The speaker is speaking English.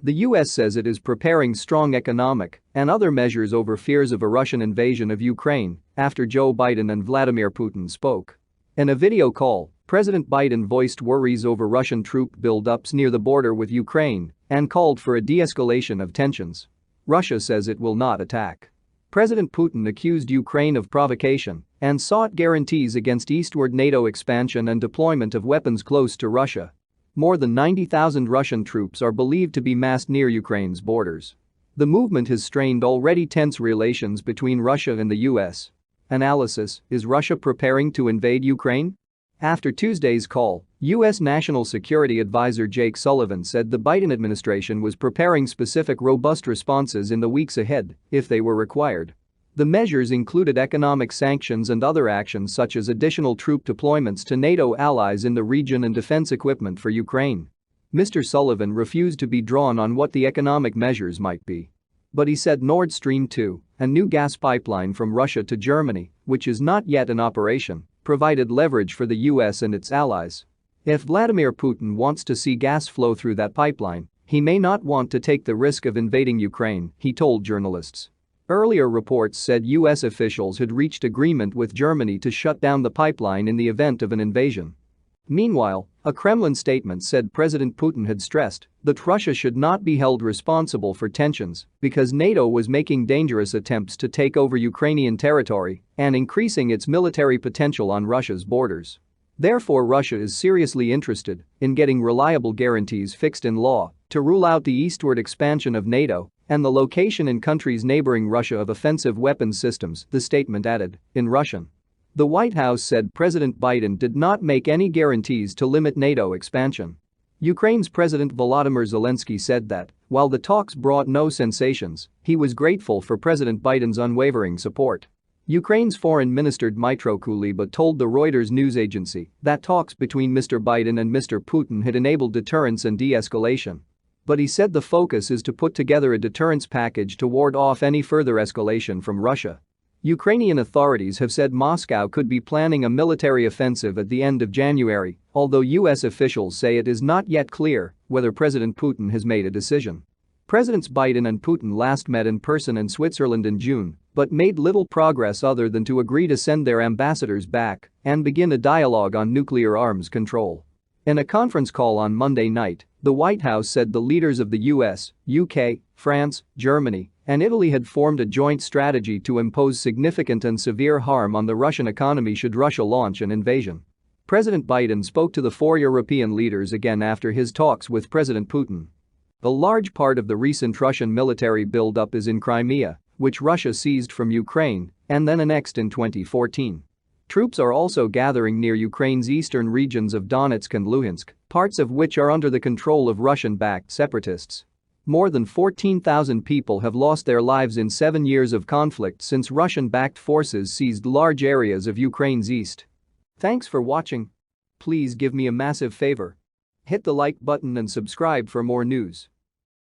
The US says it is preparing strong economic and other measures over fears of a Russian invasion of Ukraine after Joe Biden and Vladimir Putin spoke. In a video call, President Biden voiced worries over Russian troop buildups near the border with Ukraine and called for a de-escalation of tensions. Russia says it will not attack. President Putin accused Ukraine of provocation and sought guarantees against eastward NATO expansion and deployment of weapons close to Russia. More than 90,000 Russian troops are believed to be massed near Ukraine's borders. The movement has strained already tense relations between Russia and the US. Analysis: is Russia preparing to invade Ukraine? After Tuesday's call, U.S. National Security Advisor Jake Sullivan said the Biden administration was preparing specific robust responses in the weeks ahead if they were required. The measures included economic sanctions and other actions such as additional troop deployments to NATO allies in the region and defense equipment for Ukraine. Mr. Sullivan refused to be drawn on what the economic measures might be. But he said Nord Stream 2, a new gas pipeline from Russia to Germany, which is not yet in operation, provided leverage for the US and its allies. If Vladimir Putin wants to see gas flow through that pipeline, he may not want to take the risk of invading Ukraine, he told journalists. Earlier reports said US officials had reached agreement with Germany to shut down the pipeline in the event of an invasion. Meanwhile, a Kremlin statement said President Putin had stressed that Russia should not be held responsible for tensions because NATO was making dangerous attempts to take over Ukrainian territory and increasing its military potential on Russia's borders. Therefore, Russia is seriously interested in getting reliable guarantees fixed in law to rule out the eastward expansion of NATO and the location in countries neighboring Russia of offensive weapons systems, the statement added, in Russian. The White House said President Biden did not make any guarantees to limit NATO expansion. Ukraine's President Volodymyr Zelensky said that, while the talks brought no sensations, he was grateful for President Biden's unwavering support. Ukraine's Foreign Minister Dmytro Kuleba told the Reuters news agency that talks between Mr. Biden and Mr. Putin had enabled deterrence and de-escalation. But he said the focus is to put together a deterrence package to ward off any further escalation from Russia. Ukrainian authorities have said Moscow could be planning a military offensive at the end of January, although US officials say it is not yet clear whether President Putin has made a decision. Presidents Biden and Putin last met in person in Switzerland in June, but made little progress other than to agree to send their ambassadors back and begin a dialogue on nuclear arms control. In a conference call on Monday night, the White House said the leaders of the US, UK, France, Germany, and Italy had formed a joint strategy to impose significant and severe harm on the Russian economy should Russia launch an invasion. President Biden spoke to the four European leaders again after his talks with President Putin. A large part of the recent Russian military buildup is in Crimea, which Russia seized from Ukraine and then annexed in 2014. Troops are also gathering near Ukraine's eastern regions of Donetsk and Luhansk, parts of which are under the control of Russian-backed separatists. More than 14,000 people have lost their lives in 7 years of conflict since Russian-backed forces seized large areas of Ukraine's east. Thanks for watching. Please give me a massive favor. Hit the like button and subscribe for more news.